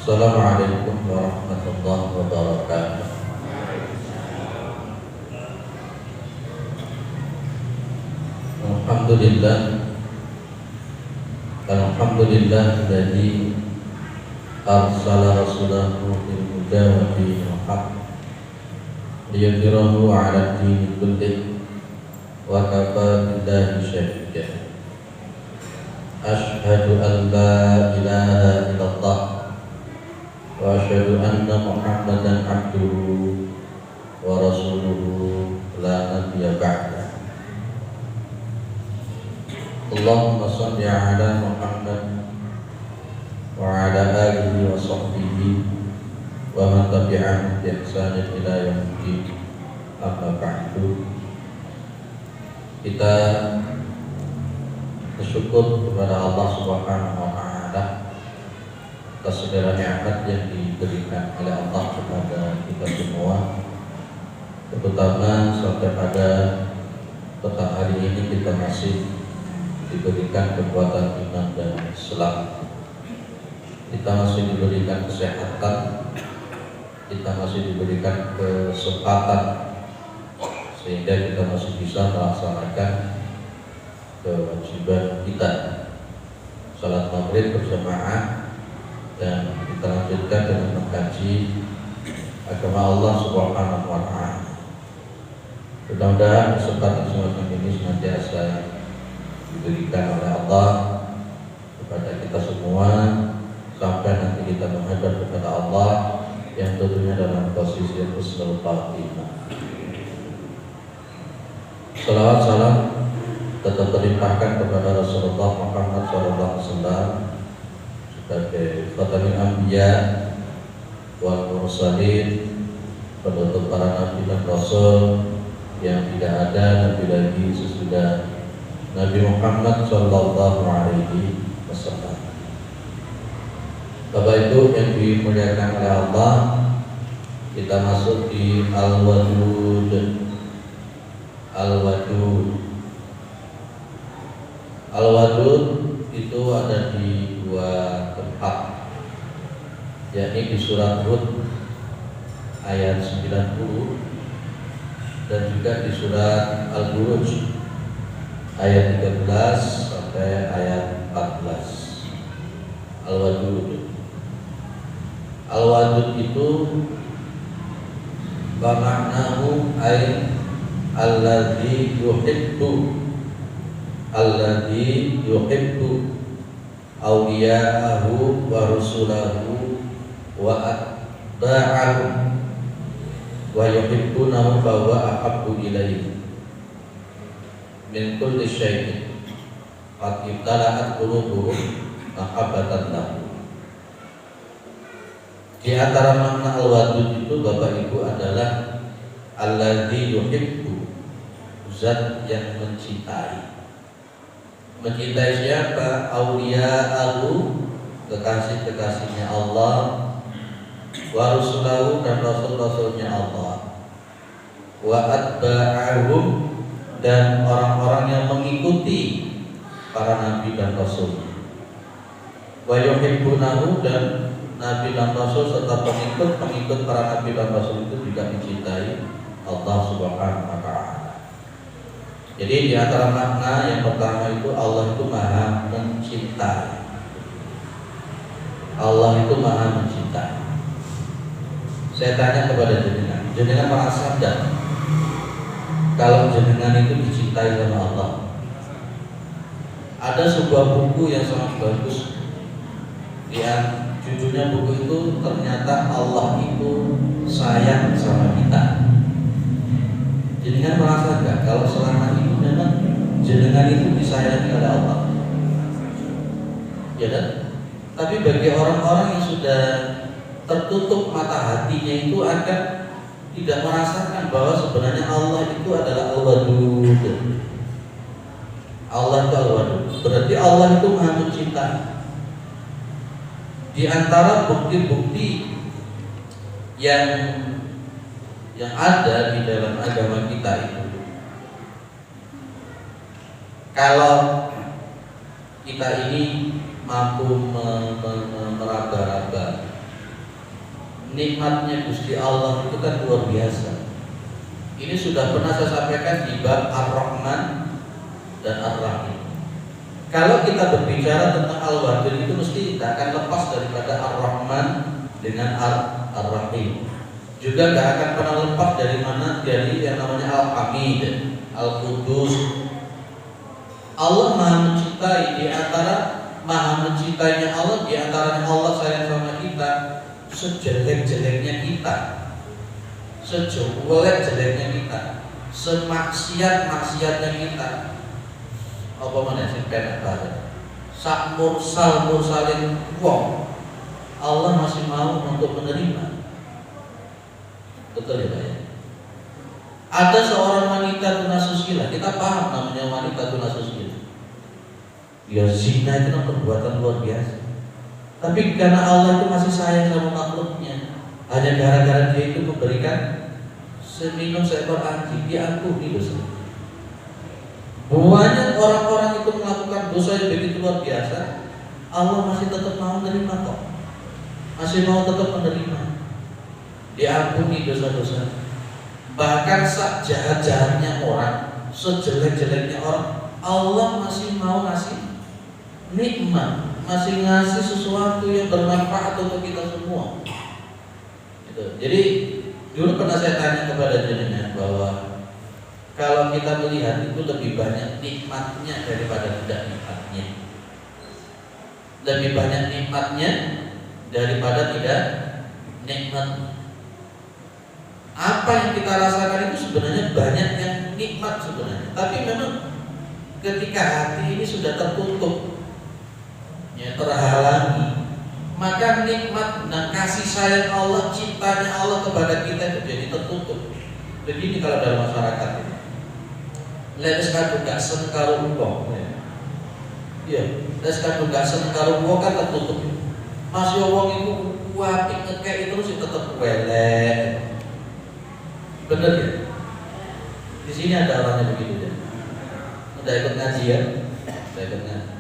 Assalamualaikum warahmatullahi wabarakatuh. Alhamdulillah, alhamdulillah alladzi arsala rasulahu bil huda wa dinil haqq liyudhhirahu 'ala ad-dini kullih wa kafa billahi shahida. Asyhadu an la ilaha illallah wa asyhadu anna Muhammadan abduhu wa rasuluhu la nabiyya ba'da. Allahumma shalli ala Muhammad wa ala alihi wa sahbihi wa man tabi'ahum bi ihsanin ila yaumil din. Amma ba'du. Kita bersyukur kepada Allah Subhanahu wa taala atas segala nikmat yang diberikan oleh Allah kepada kita semua, terutama sampai pada petang hari ini kita masih diberikan kekuatan iman dan Islam. Kita masih diberikan kesehatan, kita masih diberikan kesempatan sehingga kita masih bisa melaksanakan kewajiban kita salat maghrib berjamaah, dan kita lanjutkan dengan mengkaji agama Allah Subhanahu wa taala. Mudah-mudahan kesempatan semacam ini senantiasa diberikan oleh Allah kepada kita semua sampai nanti kita menghadap kepada Allah yang tentunya dalam posisi husnul khatimah. Salawat salam tetap terlimpahkan kepada Rasulullah Muhammad SAW sebagai khatamul anbiya wal mursalin, penutup para nabi dan rasul yang tidak ada nabi lagi sesudah Nabi Muhammad Sallallahu Alaihi Wasallam. Bapak Ibu yang dimuliakan oleh Allah, kita masuk di Al-Wadud. Al-Wadud. Al-Wadud itu ada di dua tempat, yakni di surat Hud ayat 90 dan juga di surat Al-Buruj ayat 13 sampai ayat 14. Al-Wadud. Al-Wadud itu maknahu ay alladzi yuhibbu, alladzi yuhibbu awliya'ahu wa rusulahu wa atba'ahu wa yuhibbunahu fa huwa ahabbu ilaihi min kulli syai'in qad ibtala'at qulubuhum mahabbatan lahu. Di antara makna al-wadud itu Bapak Ibu adalah alladzi yuhibbu, zat yang mencintai. Mencintai siapa? Awliya'ahu, kekasih-kekasihnya Allah, wa rusulahu, dan rasul-rasulnya Allah, wa atba'ahum, dan orang-orang yang mengikuti para nabi dan rasul, wa yuhibbunahu, dan nabi dan rasul serta pengikut para nabi dan rasul itu juga mencintai Allah Subhanahu wa taala. Jadi di antara makna yang pertama itu Allah itu maha mencintai. Allah itu maha mencintai. Saya tanya kepada jenengan, jenengan merasa sadar kalau jenengan itu dicintai sama Allah? Ada sebuah buku yang sangat bagus, yang judulnya buku itu ternyata Allah itu sayang sama kita. Jenengan merasa enggak kalau selama ini memang jenengan itu disayangi oleh Allah? Ya kan? Tapi bagi orang-orang yang sudah tertutup mata hatinya itu akan tidak merasakan bahwa sebenarnya Allah itu adalah Al-Wadud. Allah itu Al-Wadud. Berarti Allah itu maha mencintai. Di antara bukti-bukti yang ada di dalam agama kita itu, kalau kita ini mampu meraba-raba nikmatnya Gusti Allah itu kan luar biasa. Ini sudah pernah saya sampaikan di bab Ar-Rahman dan Ar-Rahim. Kalau kita berbicara tentang Al-Wadud itu mesti tidak akan lepas daripada Ar-Rahman dengan Ar-Rahim. Juga tidak akan pernah lepas dari yang namanya Al-Hamid, Al-Qudus. Allah Maha mencintai, di antara Maha mencintainya Allah, di antaranya Allah sayang sama kita sejelek-jeleknya kita, sejelek-jeleknya kita, semaksiat-maksiatnya kita. Apa mana sing penak banget. Sak mursalin wong Allah masih mau untuk menerima. Betul ya Pak ya? Ada seorang wanita tunasusila, kita paham namanya wanita tunasusila. Ya zina itu kan perbuatan luar biasa. Tapi karena Allah itu masih sayang sama makhluknya, hanya gara-gara dia itu memberikan seminum seekor anjing, diampuni dosa. Banyak orang-orang itu melakukan dosa yang begitu luar biasa, Allah masih tetap mau menerima kok, masih mau tetap menerima, diampuni dosa-dosa. Bahkan sejahat-jahatnya orang, sejelek-jeleknya orang, Allah masih mau ngasih nikmat, masih ngasih sesuatu yang bermanfaat untuk kita semua. Gitu. Jadi dulu pernah saya tanya kepada jenengan bahwa kalau kita melihat itu lebih banyak nikmatnya daripada tidak nikmatnya, lebih banyak nikmatnya daripada tidak nikmat. Apa yang kita rasakan itu sebenarnya banyak yang nikmat sebenarnya, tapi memang ketika hati ini sudah tertutup, ya, terhalangi, maka nikmat dan kasih sayang Allah, cintanya Allah kepada kita itu jadi tertutup. Begini kalau dalam masyarakat ini, lepas kado gak seneng wong, ya, lepas kado gak seneng wong kan tertutup. Masih wong itu kuatik ngekek itu sih tetap welek. Bener ya? Di sini ada orangnya begitu ya. Udah ikut ngaji ya? Udah ikut ngaji.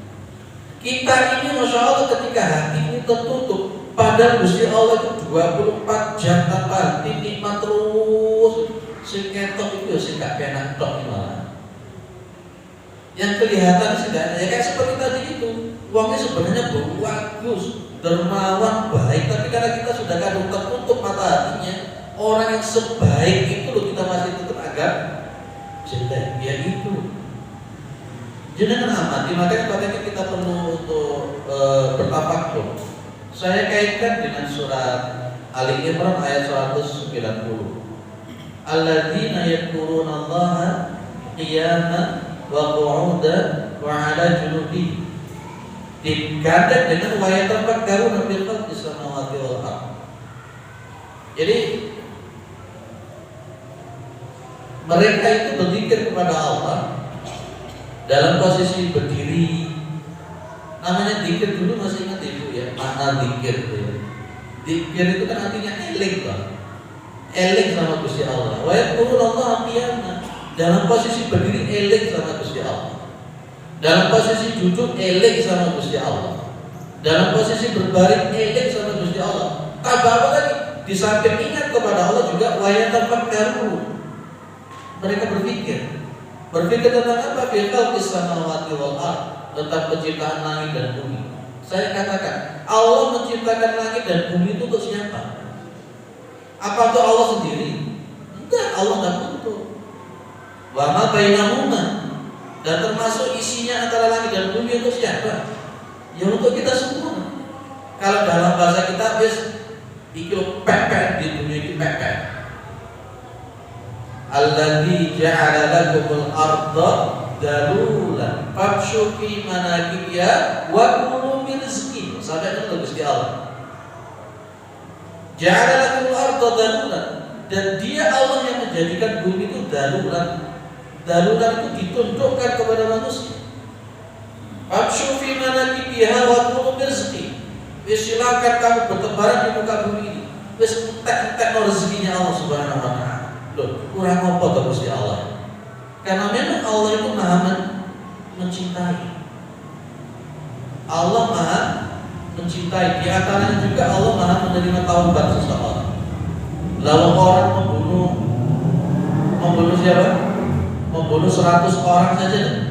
Kita ini Masya Allah ketika hati ini tertutup, padahal Gusti Allah itu 24 jam tanpa henti nikmat terus. Sing ketok itu sing gak penak tok malah. Yang kelihatan sih gak ada, ya kayak seperti tadi itu. Uangnya sebenarnya bagus, dermawan, baik, tapi karena kita sudah kadung tertutup mata hatinya, orang yang sebaik itu loh kita masih tetap agak jelek. Ya itu. Jangan amati, makanya kita perlu untuk bertafakur. Saya kaitkan dengan surat Ali Imran ayat 190. Alladzina yadhkuruna Allaha qiyaman wa qu'udan wa 'ala junubihim. Dikandang dengan wa yatafakkaruna fil khalqis samawati wal ardh. Jadi mereka itu berzikir kepada Allah dalam posisi berdiri. Namanya zikir dulu masih ingat ibu ya, makna zikir ya. Zikir itu kan artinya eling Bang. Eling sama Gusti Allah. Wa yadhkurullah qiyaman. Dalam posisi berdiri eling sama Gusti Allah. Dalam posisi duduk eling sama Gusti Allah. Dalam posisi berbaring eling sama Gusti Allah. Tambah apa lagi? Di samping ingat kepada Allah juga wa yatafakkaru. Mereka berpikir tentang apa? Fi khalqis samawati wal ardh, tentang penciptaan langit dan bumi. Saya katakan, Allah menciptakan langit dan bumi itu untuk siapa? Apa untuk Allah sendiri? Enggak, Allah enggak butuh. Wa ma bainahuma, dan termasuk isinya antara langit dan bumi untuk siapa? Ya untuk kita semua. Kalau dalam bahasa kita habis ikut pepet di dunia ini pepet. Alladzi ja'ala lakumul arda dalulan famshu fi manakibiha wa kulu min rizqi. Sampai itu Gusti Allah. Ja'ala lakumul arda dalulan, dan Dia Allah yang menjadikan bumi itu dalulan. Dalulan itu ditundukkan kepada manusia. Famshu fi manakibiha wa kulu min rizqi. Silakan kamu bertebaran di muka bumi ini. Wis entek-entek rezekinya Allah Subhanahu wa taala. Loh, kurang apa ke Gusti Allah? Karena memang Allah itu maha mencintai. Allah maha mencintai. Di antaranya juga Allah Maha menerima taubat seseorang. Lalu orang membunuh siapa? Membunuh 100 orang saja.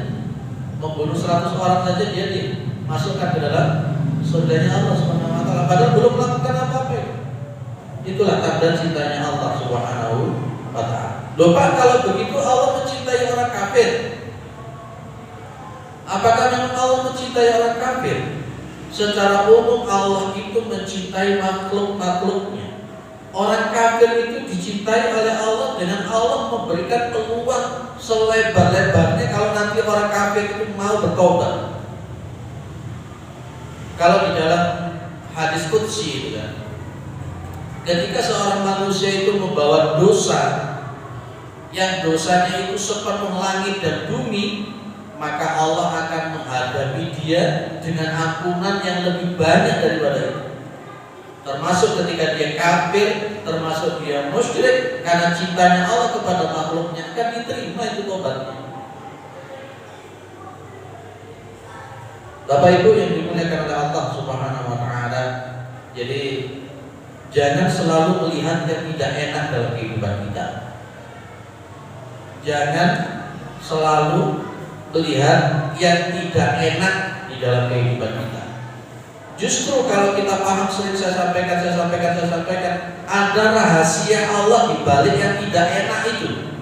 Membunuh 100 orang saja dia dimasukkan ke dalam surganya Allah Subhanahu wa taala padahal belum melakukan apa-apa. Itulah tanda cintanya Allah Subhanahu wa taala. Loh Pak, kalau begitu Allah mencintai orang kafir. Apakah memang Allah mencintai orang kafir? Secara umum Allah itu mencintai makhluk-makhluknya. Orang kafir itu dicintai oleh Allah dengan Allah memberikan peluang selebar-lebarnya kalau nanti orang kafir itu mau bertobat. Kalau di dalam hadis qudsi itu kan, ketika seorang manusia itu membawa dosa yang dosanya itu sepenuh langit dan bumi, maka Allah akan menghadapi dia dengan ampunan yang lebih banyak daripada itu. Termasuk ketika dia kafir, termasuk dia musyrik, karena cintanya Allah kepada makhluknya akan diterima itu tobatnya. Bapak Ibu yang dimuliakan oleh Allah Subhanahu wa taala, jadi jangan selalu melihat yang tidak enak dalam kehidupan kita. Jangan selalu melihat yang tidak enak di dalam kehidupan kita. Justru kalau kita paham, sering saya sampaikan, ada rahasia Allah di balik yang tidak enak itu.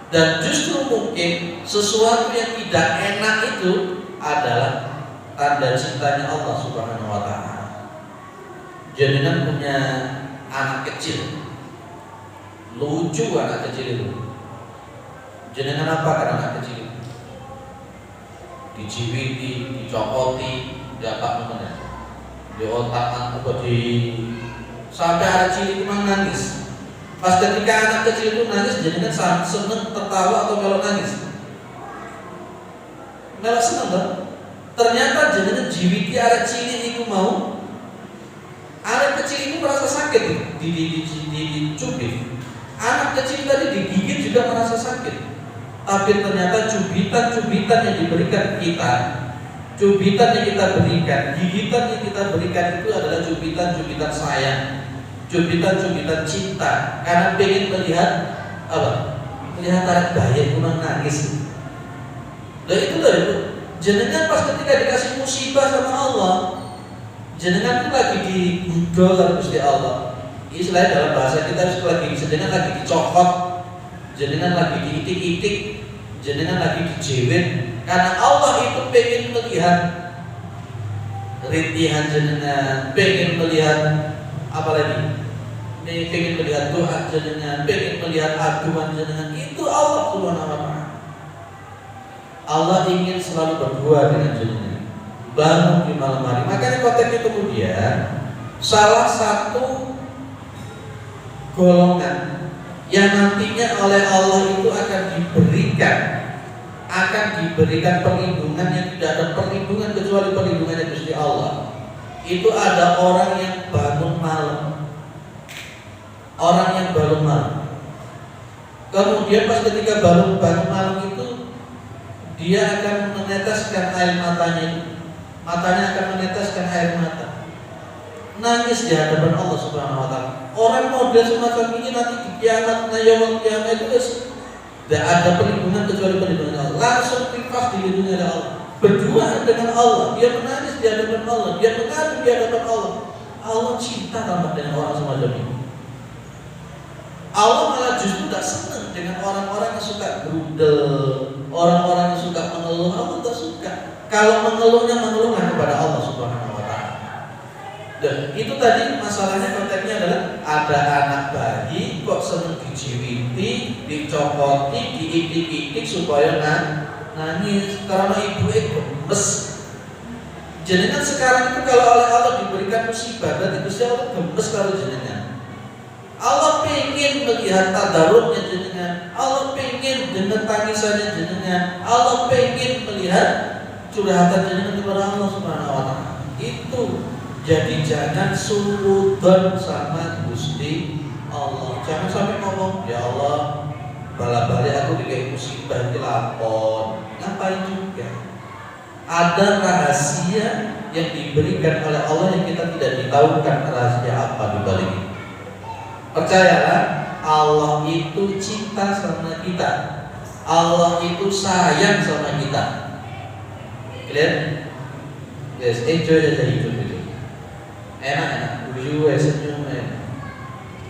Dan justru mungkin sesuatu yang tidak enak itu adalah tanda cintanya Allah Subhanahu wa taala. Jenengan punya anak kecil, lucu anak kecil itu. Jenengan apa kan anak kecil? Dijiwiti, dicokoti, dapat mengenai di otak atau sampai anak cilik itu nangis. Pas ketika anak kecil itu nangis, jenengan seneng tertawa atau melok nangis? Melok seneng kan? Ternyata jenengan jiwiti anak cilik itu mau. Anak kecil itu merasa sakit dicubit. Anak kecil tadi digigit juga merasa sakit. Tapi ternyata cubitan-cubitan yang diberikan kita, cubitan yang kita berikan, gigitan yang kita berikan itu adalah cubitan-cubitan sayang, cubitan-cubitan cinta. Karena pengen melihat apa? Melihat anak bayi kurang nangis. Dan itu jenengan pas ketika dikasih musibah sama Allah, jenengan itu lagi digudol oleh Gusti Allah. Istilahnya dalam bahasa kita jenengan lagi dicokot, jenengan lagi diitik-itik, jenengan lagi dijewet. Karena Allah itu pengen melihat rintihan jenengan, pengen melihat apa lagi? Pengen melihat doa jenengan, pengen melihat aduan jenengan. Itu Allah Subhanahu wa taala. Allah ingin selalu berdua dengan jenengan, bangun di malam hari. Makanya konteksnya kemudian salah satu golongan yang nantinya oleh Allah itu akan diberikan perlindungan yang tidak ada perlindungan kecuali perlindungannya Gusti Allah. Itu ada orang yang bangun malam. Orang yang bangun malam. Kemudian pas ketika bangun malam itu dia akan meneteskan air matanya. Matanya akan meneteskan air mata. Nangis di hadapan Allah Subhanahu wa taala. Orang model semacam ini nanti di kiamat, yaumul kiamat itu tidak ada perlindungan kecuali perlindungan Allah. Langsung privas dilindungi oleh Allah. Berdua dengan Allah, dia menangis di hadapan Allah, dia mengadu di hadapan Allah. Allah cinta tambah dengan orang semacam ini. Allah malah justru tidak senang dengan orang-orang yang suka grudel, orang-orang yang suka mengeluh. Allah tidak suka. Kalau mengeluhnya kepada Allah Subhanahu wa taala. Dan itu tadi masalahnya konteksnya adalah ada anak bayi kok senang dijiwiti, dicokoti, diitik-itik supaya nangis karena ibu gemes. Jenengan sekarang itu kalau oleh Allah diberikan musibah, berarti Gusti Allah gemes kalau jenengan. Allah pengen melihat tadarusnya jenengan, Allah pengen dengan tangisannya jenengan, Allah pengen melihat curhatan jenengan kepada Allah Subhanahu wa taala. Itu jadi jangan suudon sama Gusti Allah. Jangan sampai ngomong, ya Allah, bala-bali aku dikasih musibah di lapor. Ngapain juga? Ada rahasia yang diberikan oleh Allah yang kita tidak ditahukan rahasia apa di balik itu. Percayalah, Allah itu cinta sama kita. Allah itu sayang sama kita. Clear? Yes, enjoy aja hidup itu. Enak-enak, guyu, senyum, enak.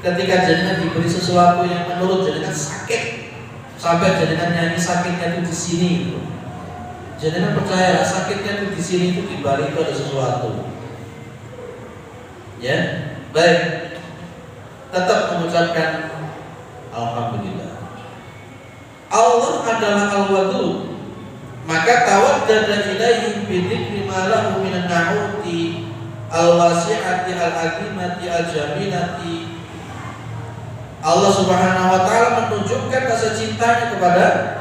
Ketika jenengan diberi sesuatu yang menurut jenengan sakit, sampai jenengan nyanyi sakitnya itu di sini gitu. Jenengan percayalah sakitnya itu di sini itu di balik itu ada sesuatu. Ya, baik. Tetap mengucapkan alhamdulillah. Allah adalah Al-Wadud. Maka tawaddada ilaihi bi dzikri ma lahu minan na'uti al-wasi'ati al-azimati al-jamilati. Allah Subhanahu wa taala menunjukkan rasa cintanya kepada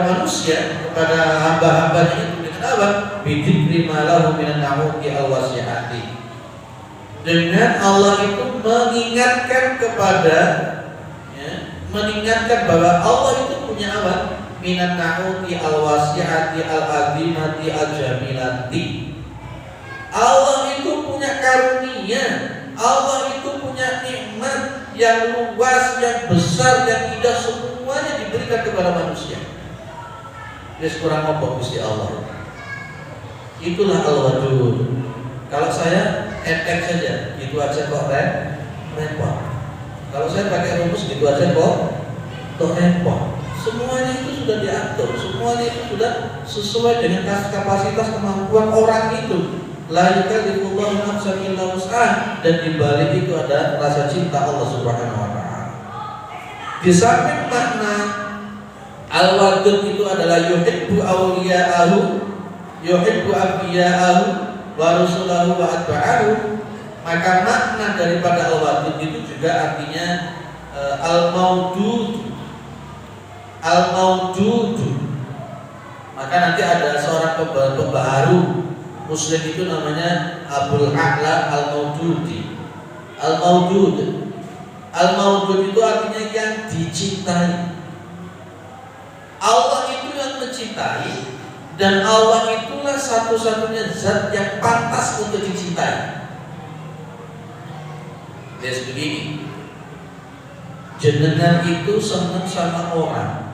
manusia, kepada hamba-hambanya itu dengan apa? Bi dzikri ma lahu minan na'uti al-wasi'ati. Dengan Allah itu mengingatkan mengingatkan bahwa Allah itu punya apa? Minan na'uti al-wasi'ati al-azimati al-jamilati. Allah itu punya karunia, Allah itu punya nikmat yang luas, yang besar, yang indah, semuanya diberikan kepada manusia. Dia kurang apa Gusti Allah. Itulah Al-Wadud. Kalau saya FX saja, gitu aja kok repot. Kalau saya pakai rumus gitu aja kok repot. Semuanya itu sudah diatur, semuanya itu sudah sesuai dengan kapasitas kemampuan orang itu. La yukallifullahu nafsan illa wus'aha, dan di balik itu ada rasa cinta Allah Subhanahu wa taala. Di samping makna Al-Wadud itu adalah yuhibbu awliya'ahu, yuhibbu anbiya'ahu wa rusulahu wa atba'ahu, maka makna daripada Al-Wadud itu juga artinya Al-Mawdud. Al-Mawdud. Maka nanti ada seorang pembaharu Muslim itu namanya Abul A'la Al-Mawdudi. Al-Mawdud. Al-Mawdud itu artinya yang dicintai. Allah itu yang mencintai, dan Allah itulah satu-satunya zat yang pantas untuk dicintai. Lihat begini, jenengan itu senang sama orang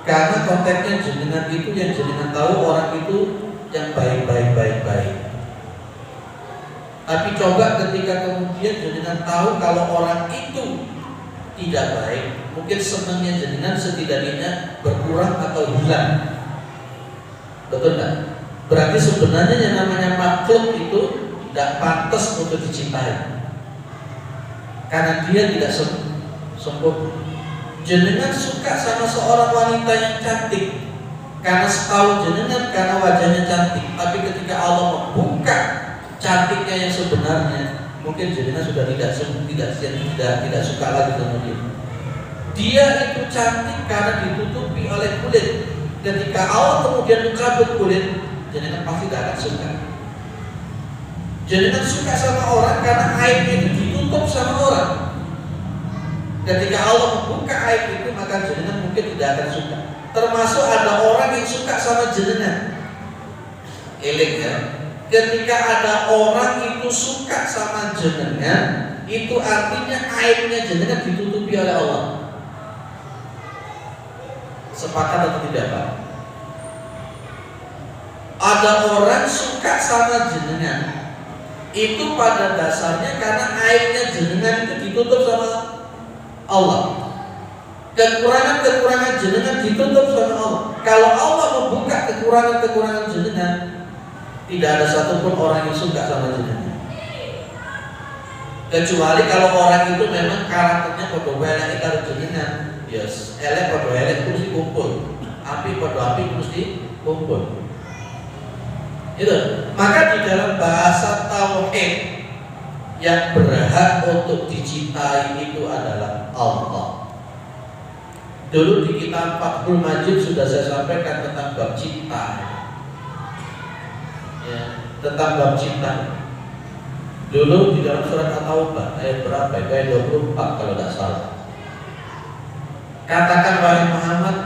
karena konteksnya jenengan itu yang jenengan tahu orang itu yang baik. Tapi coba ketika kemudian jenengan tahu kalau orang itu tidak baik, mungkin senangnya jenengan setidaknya berkurang atau hilang. Betul tak? Berarti sebenarnya yang namanya makhluk itu tidak pantas untuk dicintai, karena dia tidak sempurna. Jenengan suka sama seorang wanita yang cantik karena setahu jenengan karena wajahnya cantik, tapi ketika Allah membuka cantiknya yang sebenarnya, mungkin jenengan sudah tidak suka lagi sama dia. Dia itu cantik karena ditutupi oleh kulit. Ketika Allah kemudian mencabut kulit, jenengan pasti tidak akan suka. Jenengan suka sama orang karena aibnya itu ditutup sama orang. Ketika Allah membuka aib itu, maka jenengan mungkin tidak akan suka. Termasuk ada orang yang suka sama jenengan. Eling ya. Ketika ada orang itu suka sama jenengan, itu artinya aibnya jenengan ditutupi oleh Allah. Sepakat atau tidak Pak? Ada orang suka sama jenengan, itu pada dasarnya karena aibnya jenengan itu ditutup sama Allah. Kekurangan jenengan ditutup sama Allah. Kalau Allah membuka kekurangan jenengan, tidak ada satupun orang yang suka sama jenengan. Kecuali kalau orang itu memang karakternya podo elek karo jenengan. Yes, elek podo elek mesti kumpul. Api podo api mesti kumpul. Itu. Maka di dalam bahasa tauhid yang berhak untuk dicintai itu adalah Allah. Dulu di kitab Fathul Majid sudah saya sampaikan tentang bab cinta. Ya, tentang bab cinta. Dulu di dalam surat At-Taubah ayat berapa? Ayat 24 kalau tidak salah. Katakan wahai Muhammad,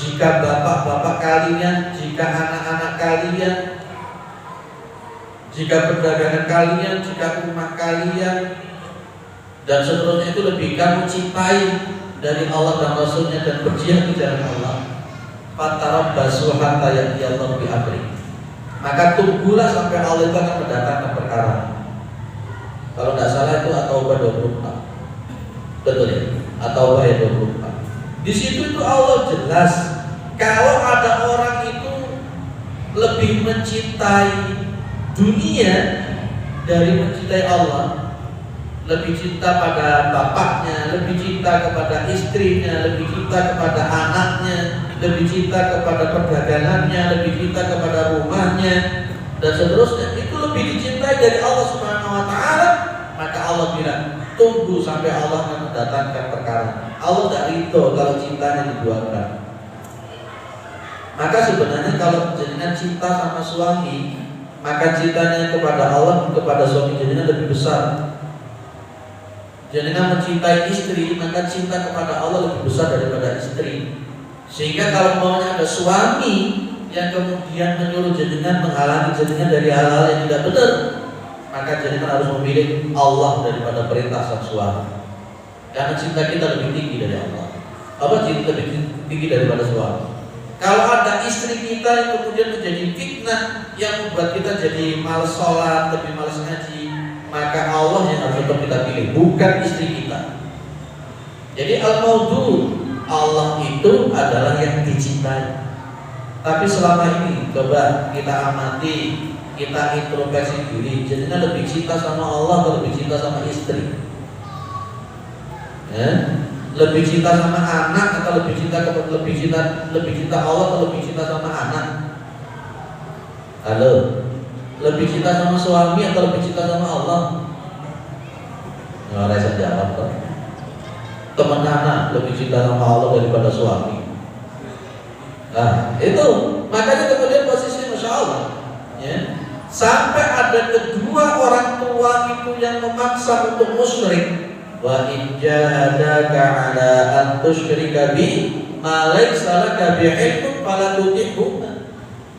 jika bapak-bapak kalian, jika anak-anak kalian, jika perdagangan kalian, jika rumah kalian, dan seterusnya itu lebih kamu cintai dari Allah dan Rasulnya dan berjihad di jalan Allah. Fatarabbasu hatta ya'tiyallahu bi amri. Maka tunggulah sampai Allah itu akan mendatangkan perkara. Kalau tidak salah itu At-Taubah 24. Betul ya? At-Taubah 24. Di situ itu Allah jelas kalau ada orang itu lebih mencintai dunia dari mencintai Allah, lebih cinta pada bapaknya, lebih cinta kepada istrinya, lebih cinta kepada anaknya, lebih cinta kepada perdagangannya, lebih cinta kepada rumahnya, dan seterusnya, itu lebih dicintai dari Allah Subhanahu wa Ta'ala. Maka Allah bilang, tunggu sampai Allah akan mendatangkan perkara. Allah tidak ridho kalau cintanya diduakan. Maka sebenarnya kalau jenengan cinta sama suami, maka cintanya kepada Allah, kepada suami jenengan lebih besar. Jenengan mencintai istri, maka cinta kepada Allah lebih besar daripada istri. Sehingga kalau maunya ada suami yang kemudian menyuruh jenengan, menghalangi jenengan dari hal-hal yang tidak benar, maka jenengan harus memilih Allah daripada perintah sang suami. Karena cinta kita lebih tinggi dari Allah. Apa cinta lebih tinggi daripada suami? Kalau ada istri kita yang kemudian menjadi fitnah yang membuat kita jadi malas sholat, lebih malas ngaji, maka Allah yang harus tetap kita pilih, bukan istri kita. Jadi al-maudu, Allah itu adalah yang dicintai. Tapi selama ini coba kita amati, kita introspeksi diri, jadinya lebih cinta sama Allah atau lebih cinta sama istri? Ya? Lebih cinta sama anak atau lebih cinta Allah atau lebih cinta sama anak? Halo, lebih cinta sama suami atau lebih cinta sama Allah? Nggak bisa jawab kok. Teman anak lebih cinta sama Allah daripada suami. Nah itu makanya kemudian posisi Masya Allah ya. Sampai ada kedua orang tua itu yang memaksa untuk musyrik. Wa in jahadaka ala an tusyrika bi ma laysa laka bi ilmun fala tuti'huma.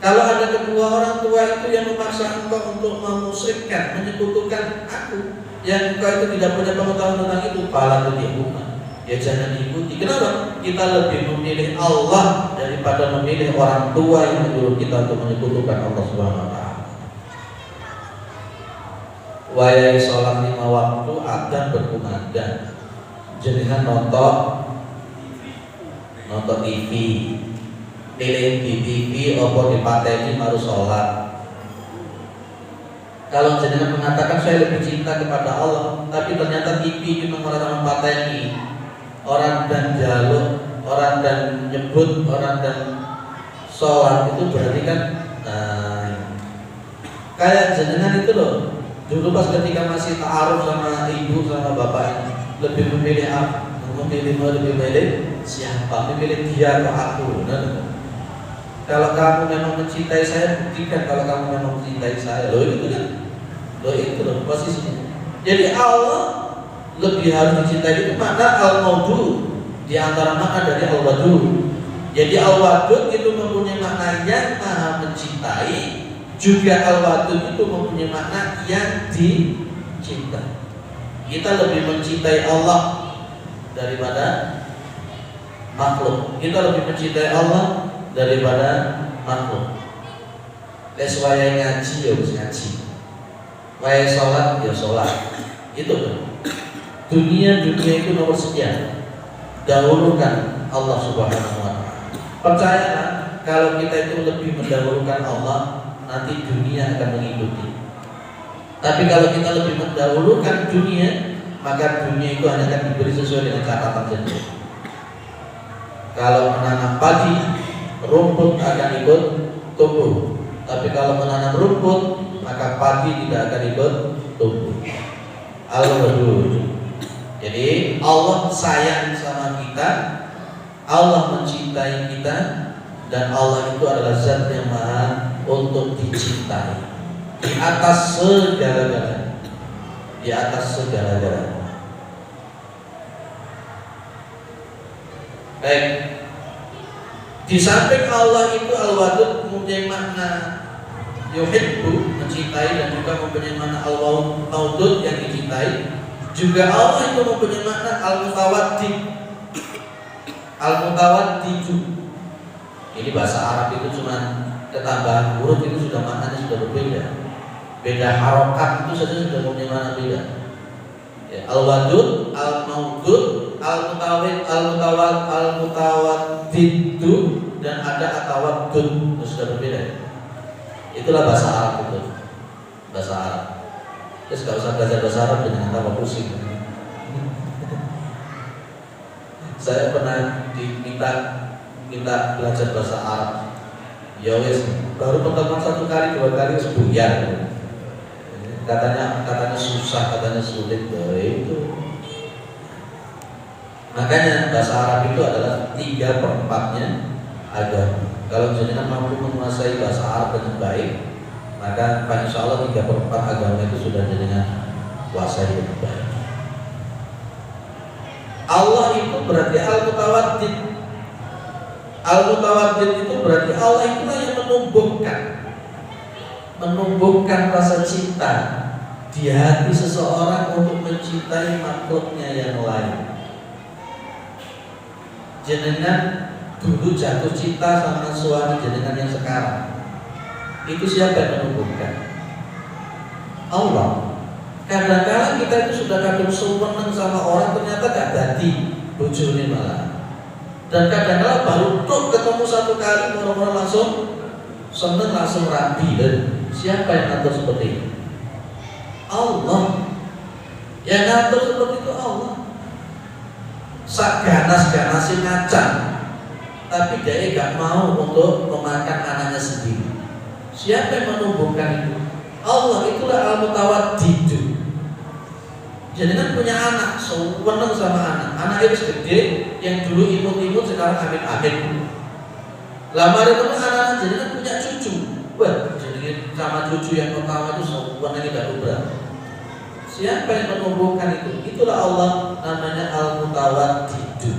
Kalau ada kedua orang tua itu yang memaksa engkau untuk memusyrikkan, menyekutukan aku, yang engkau itu tidak punya pengetahuan tentang itu, fala tuti'huma, ya jangan diikuti. Kenapa? Kita lebih memilih Allah daripada memilih orang tua yang menyuruh kita untuk menyekutukan Allah Subhanahu wa Ta'ala. Wayai sholat 5 waktu akan berkumandang. Jenengan nonton TV, pilih di TV opo dipateni baru sholat. Kalau jenengan mengatakan saya lebih cinta kepada Allah, tapi ternyata TV itu malah mempateni orang dan jaluk, orang dan nyebut, orang dan sholat, itu berarti kan kayak jenengan itu loh. Dulu pas ketika masih ta'aruf sama ibu sama bapak, lebih memilih apa? Lebih memilih siapa? Memilih dia atau aku? Benar? Kalau kamu memang mencintai saya, buktikan kalau kamu memang mencintai saya. Loh itu kan? Loh itu loh posisinya. Jadi Allah lebih harus dicintai itu makna al-mawdu, di antara makna dari al-wadud. Jadi al-wadud itu mempunyai makna yang maha mencintai. Juga al-wadud itu mempunyai makna yang dicintai. Kita lebih mencintai Allah daripada makhluk. Kita lebih mencintai Allah daripada makhluk. Les wayai ngaji ya harus ngaji, wayai sholat ya sholat. Itu kan. Dunia itu nomor sekian. Dahulukan Allah Subhanahu wa Ta'ala. Percayalah kalau kita itu lebih mendahulukan Allah, nanti dunia akan mengikuti. Tapi kalau kita lebih mendahulukan dunia, maka dunia itu hanya akan diberi sesuai dengan catatan saja. Kalau menanam padi, rumput akan ikut tumbuh. Tapi kalau menanam rumput, maka padi tidak akan ikut tumbuh. Al-Wadud. Jadi Allah sayang sama kita, Allah mencintai kita, dan Allah itu adalah zat yang maha untuk dicintai di atas segala-galanya, di atas segala-galanya. Baik, Di samping Allah itu al-wadud mempunyai makna yuhibbu, mencintai, dan juga mempunyai makna al-maudud, yang dicintai. Juga Allah itu mempunyai makna al-mutawaddid, al-mutawaddidu. Ini bahasa Arab itu cuma ketambahan huruf itu sudah maknanya sudah berbeda. Beda harokat itu saja sudah mempunyai makna beda. Ya, al-wadud, al-maudud, al-mutawaddidu, dan ada at-tawaddud, itu sudah berbeda. Itulah bahasa Arab itu. Bahasa Arab. Terus gak usah belajar bahasa Arab dengan tambah pusing. Saya pernah minta belajar bahasa Arab. Ya wes, baru pertemuan 1 kali 2 kali sebuyar. Katanya susah, katanya sulit. Itu. Makanya bahasa Arab itu adalah 3/4-nya agama. Kalau jenengan mampu menguasai bahasa Arab dengan baik, maka insya Allah 3/4 agama itu sudah jenengan kuasai dengan baik. Allah itu berarti al-mutawaddid. Al-mutawaddid itu berarti Allah itulah yang menumbuhkan rasa cinta di hati seseorang untuk mencintai makhluknya yang lain. Jenengan dulu jatuh cinta sama suami jenengan yang sekarang, itu siapa yang menumbuhkan? Allah. Kadang-kadang kita itu sudah kadung seneng sama orang, ternyata gak jadi bojone malah. Dan kadang-kadang baru tuh ketemu 1 kali, orang-orang langsung seneng, langsung rabi. Dan siapa yang ngatur seperti itu? Allah. Yang ngatur seperti itu Allah. Sak ganas-ganasin ngacang, tapi dia gak mau untuk memakan anaknya sendiri. Siapa yang menumbuhkan itu? Allah. Itulah al-mutawaddidu. Jadi kan punya anak, seneng sama anak itu gede, yang dulu imut-imut sekarang amin-amin. Lama itu anak jadi kan punya cucu. Wah, jadi sama cucu yang pertama itu seneng tidak ubah. Siapa yang menumbuhkan itu? Itulah Allah, namanya al-mutawaddidu.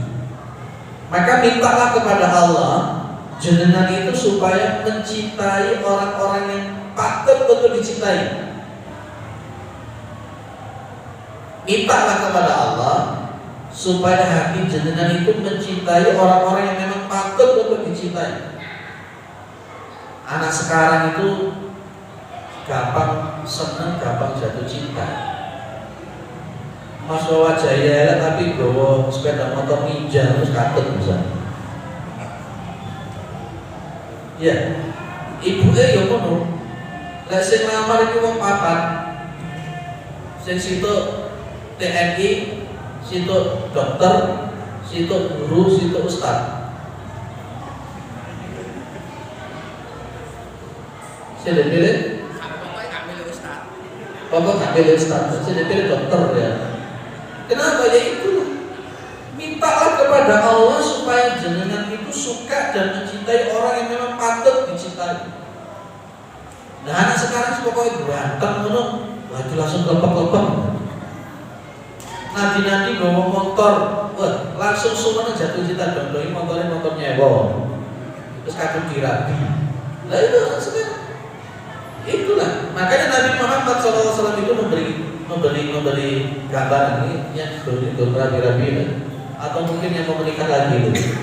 Maka mintalah kepada Allah jenengan itu supaya mencintai orang-orang yang patut untuk dicintai. Mintalah kepada Allah supaya hati jenengan itu mencintai orang-orang yang memang patut untuk dicintai. Anak sekarang itu gampang seneng, gampang jatuh cinta. Mas bawa jaya tapi bawa sepeda motor ninja terus katut misalnya. Ya, ibunya ya ngono. Lek sing lamar iki wong papat. Sing situ TNI, situ dokter, situ guru, situ ustaz. Saya pilih. Pokoknya gak pilih ustaz. Pokoknya gak pilih ustaz. Saya pilih dokter ya. Kenapa? Ya itulah. Mintalah kepada Allah supaya jenengan itu suka dan mencintai orang yang memang patut dicintai. Nah anak sekarang pokoknya ganteng ngono, lagi langsung lepek-lepek. Nanti bawa motor, wah langsung semuanya jatuh cinta dong. Motornya nyewa, terus kadung dirabi. Nah itu sekarang. Itulah makanya Nabi Muhammad SAW itu memberi gambaran ini yang untuk rabi-rabi atau mungkin yang mau menikah lagi itu.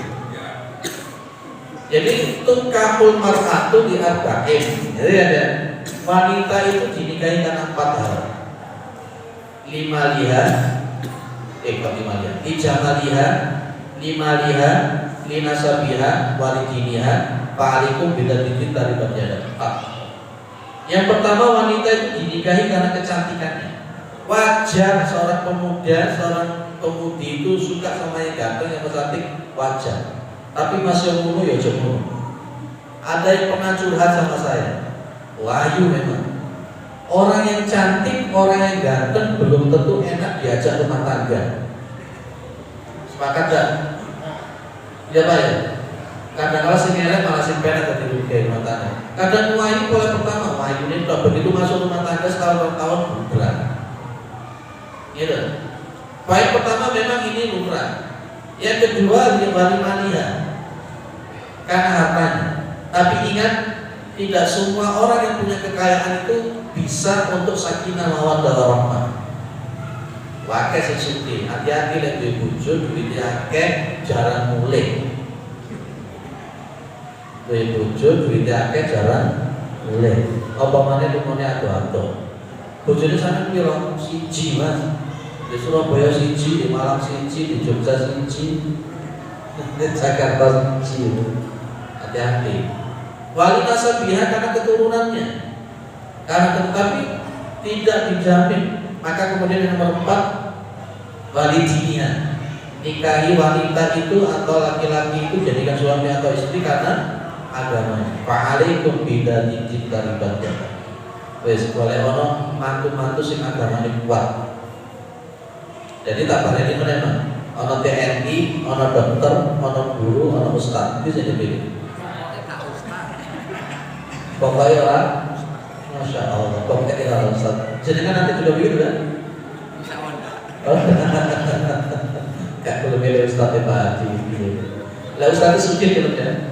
Jadi tungkahul mar'atu di arba'in. Jadi ada wanita itu dinikahi karena 4 hal. 5 liha, ijamaliha, 5 liha, linasabiha, walidiniha, fa'alikum bidatitin dari berjada. Yang pertama wanita itu dinikahi karena kecantikannya. Wajar seorang pemuda, seorang pemudi itu suka sama yang ganteng, yang cantik, wajar. Tapi masih umum ya jomblo. Ada yang pernah curhat sama saya. Wahyu memang. Orang yang cantik, orang yang ganteng belum tentu enak diajak rumah tangga. Sepakat tak? Ya Pak ya. Kadang-kadang sing elek malah sing penak dadi rugi rumah tangga. Kadang wahyu mulai pertama, wahyu ini tak begitu masuk rumah tangga setahun-tahun berat. Gitu. Baik pertama memang ini lumrah. Yang kedua wali mania. karena hartanya. Tapi ingat, tidak semua orang yang punya kekayaan itu bisa untuk sakinah mawaddah warahmah. Wakai sing sugih, hati-hati lek duwe bojo duwite akeh jarang mulih. Duwe bojo duwite akeh jarang mulih. Apa maneh lumone ado-ado. Bojone sampe piro? Siji, Mas. Di Surabaya siji, di Malang siji, di Jogja siji, di Jakarta siji. Hati-hati. Wali nasabiha karena keturunannya. Karena tetapi tidak dijamin. Maka kemudian yang nomor 4, walidiyah. Nikahi wanita itu atau laki-laki itu jadikan suami atau istri karena agamanya. Fa'alaikum bidati dzikribat. Wes boleh ono mantu-mantu sing agamane kuat. Jadi tak baleni meneh, ono TNI, ono dokter, ono guru, ono ustaz. Itu jadi pilih. Pokoknya orang, masya Allah, pokoknya orang ustaz. Jadi kan nanti juga begitu kan? Bisa oh, gak perlu milih ustaz Pak Haji. Lah ustaz itu suci gitu ya?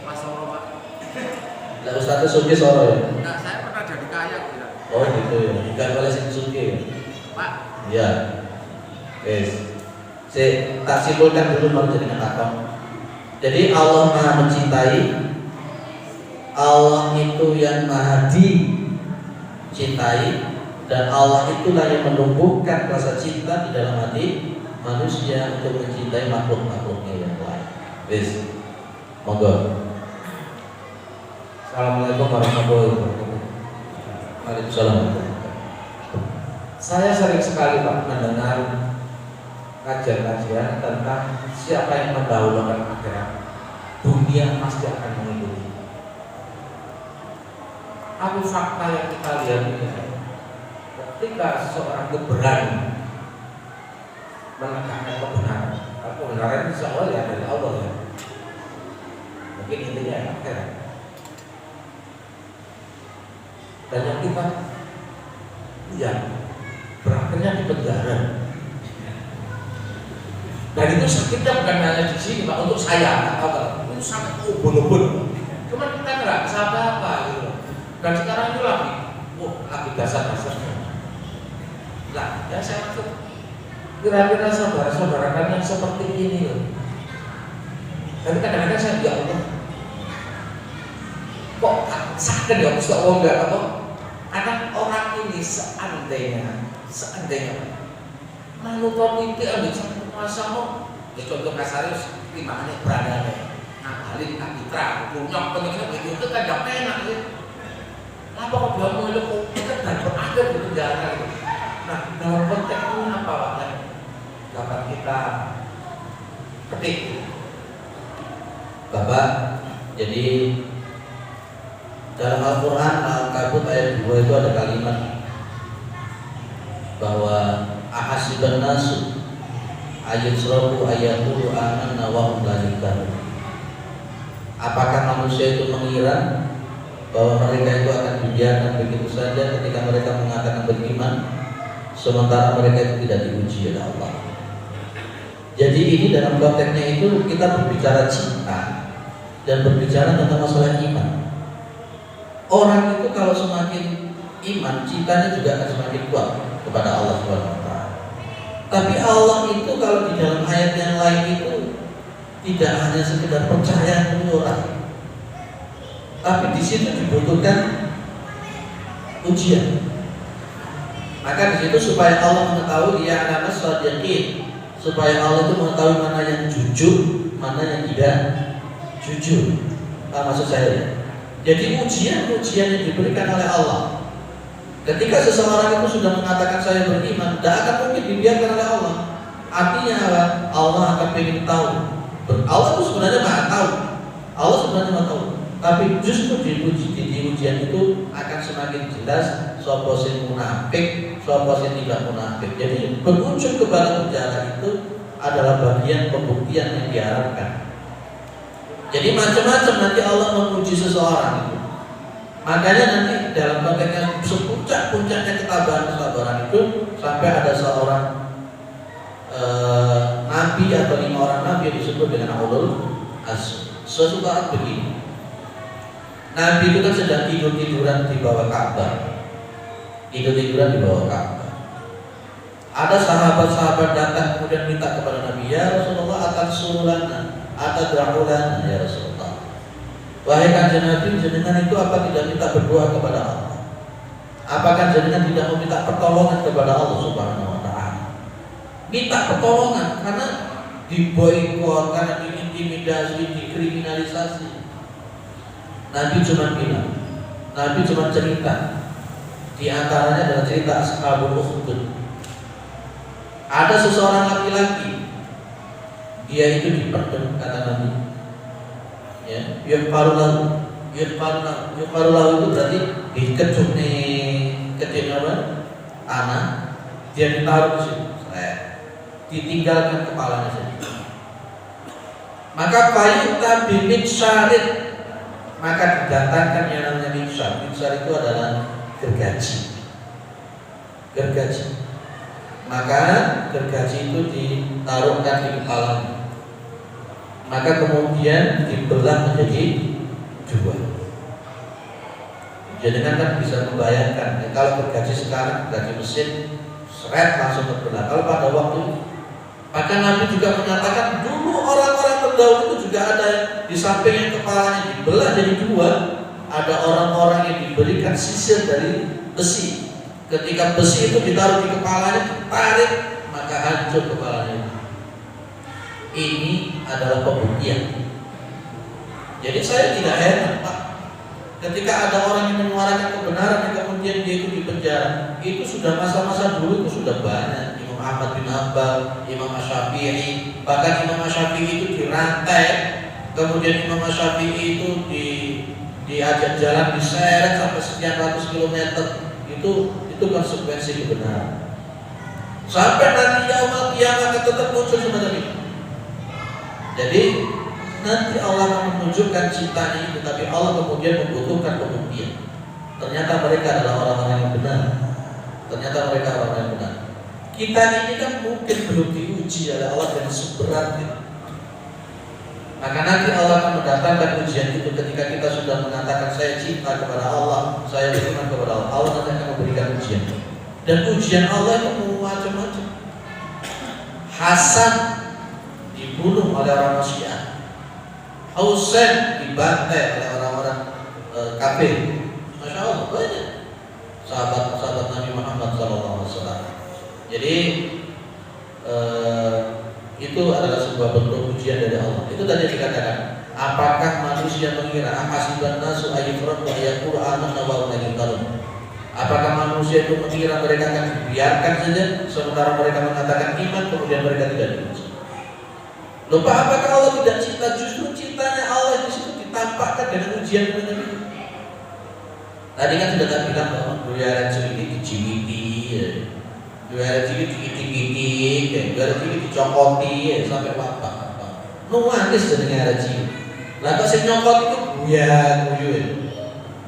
Mas Soro Pak. Lah ustaz itu suci Soro ya? Enggak, saya pernah jadi kaya gitu. Oh gitu ya, gak boleh sing suci ya? Pak. Iya. Yes. Saya tak simpulkan dulu baru jadi kata. Jadi Allah Maha mencintai. Allah itu yang maha dicintai, dan Allah itulah yang menumbuhkan rasa cinta di dalam hati manusia untuk mencintai makhluk-makhluknya yang lain. Wis, monggo. Assalamualaikum warahmatullahi wabarakatuh. Waalaikumsalam. Saya sering sekali Pak mendengar kajian-kajian tentang siapa yang mendahulukan akhirat, dunia pasti akan mengikuti. Tapi fakta yang kita lihat ini, ketika seseorang itu berani menegakkan kebenaran, kebenaran insya Allah ya dari Allah ya. Mungkin intinya akhirat. Dan yang kita lihat berakhirnya di penjara. Dan itu sakitnya bukan hanya di sini Pak, untuk saya atau itu sangat ubun-ubun. Cuman kita nggak bisa apa-apa gitu. Dan sekarang itu lagi dasar-dasarnya. Nah, yang saya maksud kira-kira saudara-saudara kan yang seperti ini loh. Dan kadang-kadang saya juga kok sakit ya Ustaz enggak apa? Karena orang ini seandainya manutor itu ambil satu kuasamu, ya contoh kasarnya timbangannya berada ngabalin kapitra, punyok pentingnya begitu kan gak enak gitu. Apa kok bilang mau lu kita dan berakhir di penjara gitu. Nah dalam konteks ini apa Pak yang dapat kita petik? Bapak, jadi dalam Al-Quran Al-Kabut ayat 2 itu ada kalimat bahwa ahasiban nasu ayusrafu ayatulu amanna wa hum la yuftanun. Apakah manusia itu mengira bahwa mereka itu akan dibiarkan begitu saja ketika mereka mengatakan beriman, sementara mereka itu tidak diuji oleh Allah. Jadi ini dalam konteksnya itu kita berbicara cinta dan berbicara tentang masalah iman. Orang itu kalau semakin iman, cintanya juga akan semakin kuat kepada Allah Subhanahu wa taala. Tapi Allah itu kalau di dalam ayat yang lain itu tidak hanya sekedar percaya orang, tapi di situ dibutuhkan ujian. Maka di situ supaya Allah mengetahui dia anak shadiqin, supaya Allah itu mengetahui mana yang jujur, mana yang tidak jujur. Apa maksud saya? Jadi ujian-ujian yang diberikan oleh Allah, ketika seseorang itu sudah mengatakan saya beriman, tidak akan mungkin dibiarkan oleh Allah. Artinya apa? Allah akan ingin tahu. Allah itu sebenarnya nggak tahu. Allah sebenarnya nggak tahu. Tapi justru di ujian itu akan semakin jelas sapa sing munafik, sapa sing tidak munafik. Jadi berujung kepada penjara itu adalah bagian pembuktian yang diharapkan. Jadi macam-macam nanti Allah menguji seseorang itu. Makanya nanti dalam konteksnya sepuncak-puncaknya ketabahan itu sampai ada seorang nabi atau 5 orang nabi yang disebut dengan ulul azm. Suatu saat begini, Nabi itu kan sedang tiduran di bawah Ka'bah, tiduran di bawah Ka'bah. Ada sahabat-sahabat datang kemudian minta kepada Nabi, ya Rasulullah, akan surulana, atad'ulana ya Rasulullah. Wahai kanjeng Nabi, jenengan itu apa tidak minta berdoa kepada Allah? Apakah jenengan tidak meminta pertolongan kepada Allah Subhanahu wa taala? Minta pertolongan karena diboikot, karena diintimidasi, dikriminalisasi. Nabi cuma bilang, Nabi cuma cerita. Di antaranya adalah cerita Ashabul Ukhdud. Ada seseorang laki-laki, dia itu diperdem, kata Nabi. Ya, yukfarulahu itu berarti dikejuk nih, ketik apa? Anak, dia ditaruh di situ, ditinggalkan kepalanya saja. Maka fayu'ta bimitsharin, maka didatangkan yang namanya mitsar. Mitsar itu adalah gergaji. Maka gergaji itu ditaruhkan di kepalanya. Maka kemudian dibelah menjadi dua. Jadi kan bisa membayangkan, kalau gergaji sekarang, gergaji mesin, seret langsung terbelah. Kalau pada waktu itu, maka Nabi juga menyatakan dulu orang-orang terdahulu itu juga ada di samping yang kepalanya dibelah jadi dua, ada orang-orang yang diberikan sisir dari besi. Ketika besi itu ditaruh di kepalanya, ditarik, maka hancur kepalanya. Ini adalah pembuktian. Jadi saya tidak heran, Pak, ketika ada orang yang menyuarakan kebenaran yang kemudian dia itu dipenjara. Itu sudah masa-masa dulu, itu sudah banyak. Imam Ahmad bin Hanbal, Imam Asy-Syafi'i, bahkan Imam Asy-Syafi'i itu dirantai, kemudian Imam Asy-Syafi'i itu diajak jalan, diseret sampai sekian ratus kilometer. Itu konsekuensi kebenaran. Sampai nanti yaumul qiyamah akan tetap muncul semacam itu. Jadi nanti Allah akan menunjukkan cintanya itu, tapi Allah kemudian membutuhkan pembuktian. Ternyata mereka adalah orang-orang yang benar. Ternyata mereka orang yang benar. Kita ini kan mungkin belum diuji oleh Allah dengan seberat itu. Maka nanti Allah akan mendatangkan ujian itu ketika kita sudah mengatakan saya cinta kepada Allah, saya beriman kepada Allah. Allah nanti akan memberikan ujian. Dan ujian Allah itu macam-macam. Hasan dibunuh oleh orang Syiah, Husain dibantai oleh orang-orang kafir. Masya Allah, banyak sahabat-sahabat Nabi Muhammad SAW. Jadi itu adalah sebuah bentuk ujian dari Allah. Itu tadi dikatakan, apakah manusia mengira ahasiban nasu ayyufraku ayaqulu amanna wa hum la yuftanun? Apakah manusia itu mengira mereka akan dibiarkan saja sementara mereka mengatakan iman kemudian mereka tidak diuji? Lupa apakah Allah tidak cinta? Justru cintanya Allah di situ ditampakkan dengan ujian dengan itu. Tadi kan sudah tak bilang bahwa dua cilik dicimiti, dua cilik digiting-giting, dua cilik dicokoti sampai apa? Nuangis jenenge arek cilik. Lah kok sing nyokot itu guyu.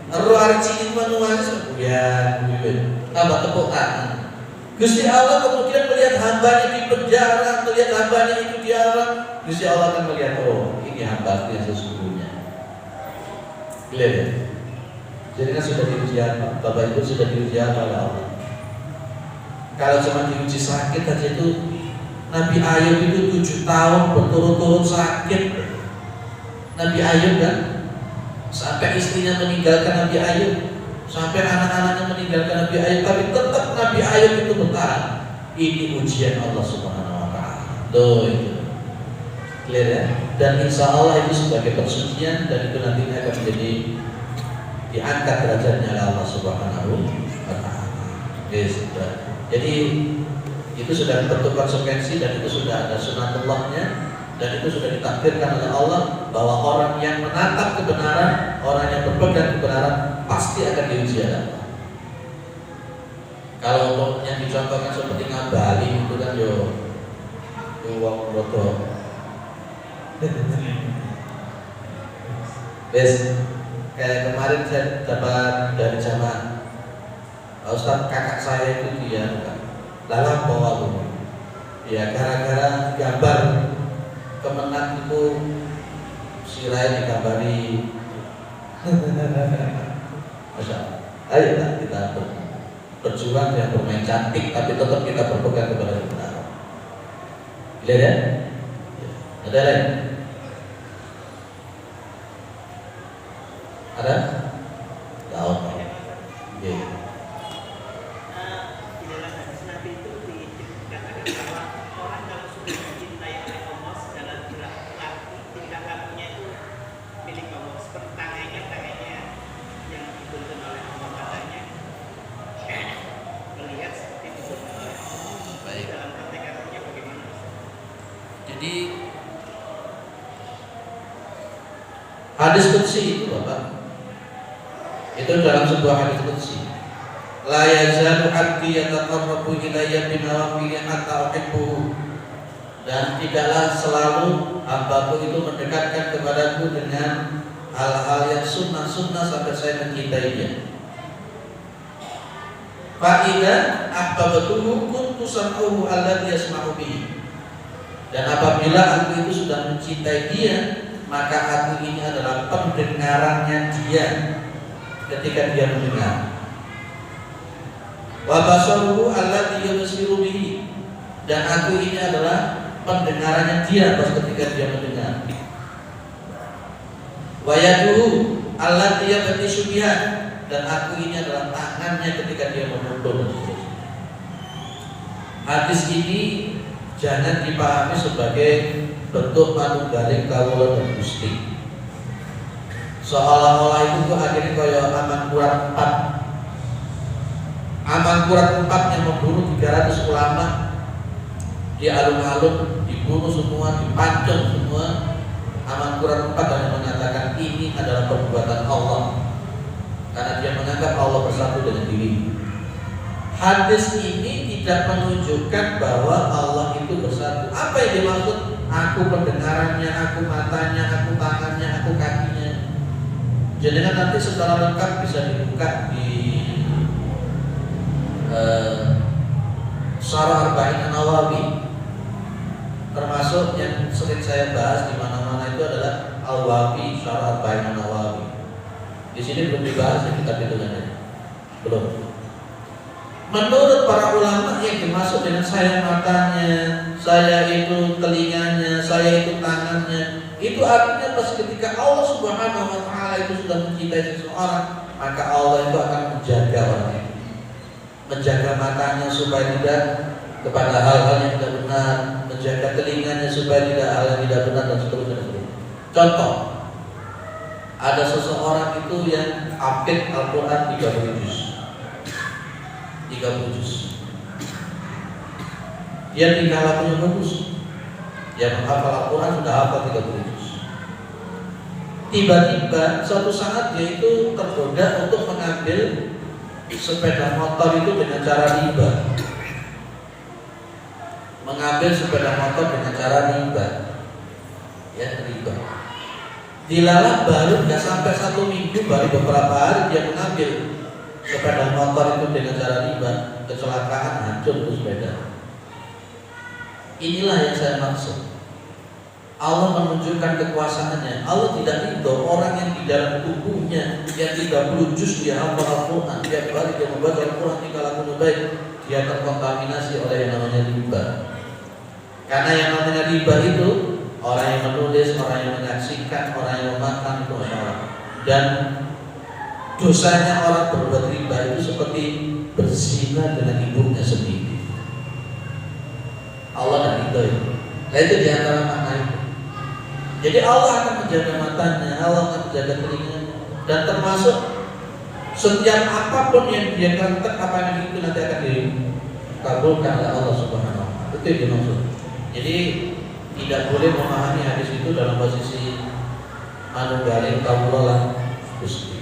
Ero arek cilik nuangis guyu. Tambah tepuk tangan. Gusti Allah kemudian melihat hambanya di penjara, melihat hambanya itu diarang. Gusti Allah akan melihat, oh ini hamba yang sesungguhnya. Clear ya? Jadi kan sudah diuji apa? Bapak Ibu sudah diuji apa oleh Allah? Kalau cuma diuji sakit aja itu, Nabi Ayub itu 7 tahun berturut-turut sakit. Nabi Ayub kan, sampai istrinya meninggalkan Nabi Ayub, sampai anak-anaknya meninggalkan Nabi Ayub, tapi tetap Nabi Ayub itu bertahan. Ini ujian Allah Subhanahu wa taala. Tuh itu. Clear ya? Dan insya Allah itu sebagai persucian, dan itu nantinya akan menjadi diangkat derajatnya oleh Allah Subhanahu wa taala. Yes, jadi itu sudah bentuk konsekuensi, dan itu sudah ada sunatullahnya, dan itu sudah ditakdirkan oleh Allah bahwa orang yang menatap kebenaran, orang yang berpegang kebenaran pasti akan diuji oleh Allah. Kalau untuk yang dicontohkan seperti ngabali itu kan yo wong bodoh. Bes, kayak kemarin saya dapat dari jamaah, Ustaz kakak saya itu dia lalang bawa aku. Ya gara-gara gambar kemenang itu Sirai dikabari. Masya Allah. Ayo kita berjuang yang bermain cantik, tapi tetap kita berpegang kepada kebenaran. Lihat ya? Ada lain? Ada? Tahu? Oke. Di dalam hadis Nabi itu dikatakan bahwa orang kalau sudah mencintai oleh Allah segala tingkah lakunya itu milik Allah. Seperti tangannya yang dituntun oleh Allah katanya melihat seperti dituntun oleh Allah. Baik. Dalam praktek artinya bagaimana? Jadi hadis qudsi itu Bapak, itu dalam sebuah hadis qudsi, la yazalu abdi yataqarrabu ilayya binawafil hatta uhibbuhu, dan tidaklah selalu hambaku itu mendekatkan kepadaku dengan hal-hal yang sunnah-sunnah sampai saya mencintai dia. Fa idza ahbabtuhu kuntu sam'uhu alladhi yasma'u bihi, dan apabila aku itu sudah mencintai dia, maka aku ini adalah pendengarannya dia ketika dia mendengar. Wa basaruhu alladhi yubsiru bihi, dan aku ini adalah pendengarannya dia pas ketika dia mendengar. Wa yaduhu allati yabtishu biha, dan aku ini adalah tangannya ketika dia memukul. Hadis ini jangan dipahami sebagai bentuk manunggaling kawula dan Gusti. Seolah-olah itu tuh akhirnya kaya aman kurat 4. Aman kurat 4 yang membunuh 300 ulama, di alun-alun dibunuh semua, dipancung semua. Aman kurat 4 hanya mengatakan ini adalah perbuatan Allah, karena dia menganggap Allah bersatu dengan diri. Hadis ini tidak menunjukkan bahwa Allah itu bersatu. Apa yang dimaksud? Aku pendengarannya, aku matanya, aku tangannya, aku kakinya. Jadi nanti secara lengkap bisa dibuka di Syarah Arba'in An-Nawawi, termasuk yang sering saya bahas di mana-mana itu adalah Al-Wafi, Syarah Arba'in An-Nawawi. Di sini belum dibahas ya, kitab itu kan? Belum. Menurut para ulama yang dimaksud dengan saya matanya, saya itu telinganya, saya itu tangannya, itu artinya pas ketika Allah Subhanahu wa Ta'ala itu sudah mencintai seseorang, maka Allah itu akan menjaga orang itu, menjaga matanya supaya tidak kepada hal-hal yang tidak benar, menjaga telinganya supaya tidak hal yang tidak benar, dan seterusnya. Contoh, ada seseorang itu yang hafid Al-Quran 30 juz. Dia tinggal lakunya bagus, dia menghafal Al-Quran sudah hafal 30 juz. Tiba-tiba suatu saat dia itu tergoda untuk mengambil sepeda motor itu dengan cara riba. Mengambil sepeda motor dengan cara riba, ya riba. Dilalah baru nggak sampai 1 minggu, baru beberapa hari dia mengambil sepeda motor itu dengan cara riba, kecelakaan, hancur tuh sepeda. Inilah yang saya maksud. Allah menunjukkan kekuasaannya. Allah tidak ridho orang yang di dalam tubuhnya yang 30 juz dia hafal Al-Quran, tiap hari dia membaca Al-Quran tingkah lakunya baik, dia terkontaminasi oleh yang namanya riba. Karena yang namanya riba itu orang yang menulis, orang yang menyaksikan, orang yang memakan itu orang. Dan dosanya orang berbuat riba itu seperti berzina dengan ibunya sendiri. Allah dan itu. Nah itu diantara makna itu. Jadi Allah akan menjaga matanya, Allah akan menjaga telinganya, dan termasuk setiap apapun yang dia kerentek, apa yang itu nanti akan dikabulkan oleh Allah Subhanahu wa Ta'ala. Itu yang dimaksud. Jadi tidak boleh memahami hadis itu dalam posisi manunggaling kawula Gusti.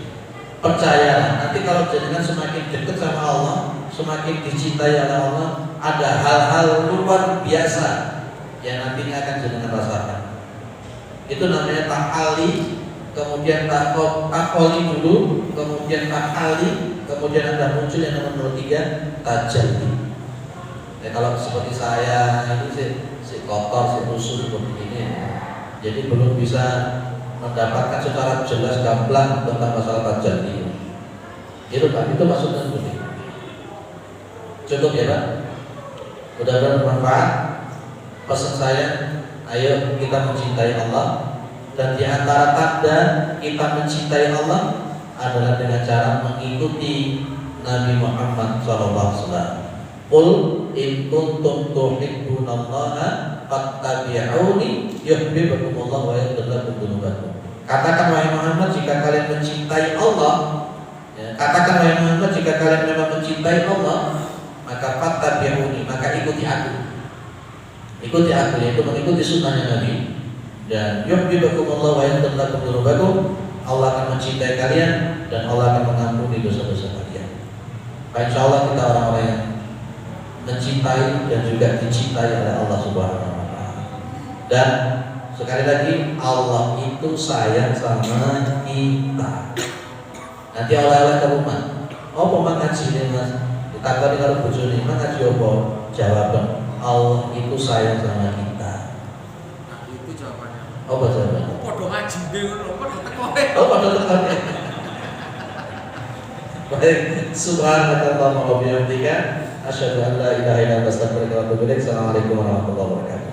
Percayalah, nanti kalau jenengan semakin dekat sama Allah, semakin dicintai oleh Allah, ada hal-hal luar biasa yang nantinya akan jenengan rasakan. Itu namanya ta'ali, kemudian ta'koli dulu, kemudian ta'ali, kemudian ada muncul yang nomor 3, tajalli. Ya, kalau seperti saya itu si kotor, si rusuh seperti ini, jadi belum bisa mendapatkan secara jelas gamblang tentang masalah tajalli. Itu Pak, itu maksudnya seperti itu. Cukup ya Pak? Mudah-mudahan bermanfaat. Pesan saya, ayo kita mencintai Allah, dan di antara tanda kita mencintai Allah adalah dengan cara mengikuti Nabi Muhammad SAW. Qul in kuntum tuhibbunallaha fattabi'uni yuhibbukumullah wa yaghfir lakum dzunubakum. Katakan wahai Muhammad, jika kalian mencintai Allah, ya, katakan wahai Muhammad, jika kalian memang mencintai Allah, maka fattabi'uni, maka ikuti aku. Ikuti aku, yaitu mengikuti sunnahnya Nabi. Dan yuhibbukumullah wa yaghfir lakum dzunubakum, Allah akan mencintai kalian dan Allah akan mengampuni dosa-dosa kalian. Insyaallah kita orang-orang yang mencintai dan juga dicintai oleh Allah Subhanahu wa taala. Dan sekali lagi, Allah itu sayang sama kita. Nanti oleh-oleh ke rumah, oh pemang ngaji nih Mas, ditakoni karo bojone, "Mang ngaji apa?" Jawaban, Allah itu sayang sama kita. Nah, itu jawabannya. Apa jawabannya? Padha ngaji ngono, padha teko. Oh, pada tekan. Baik, subhanakallahumma wa bihamdika asyhadu an la ilaha illa anta astaghfiruka wa atubu ilaik. Assalamualaikum warahmatullahi wabarakatuh.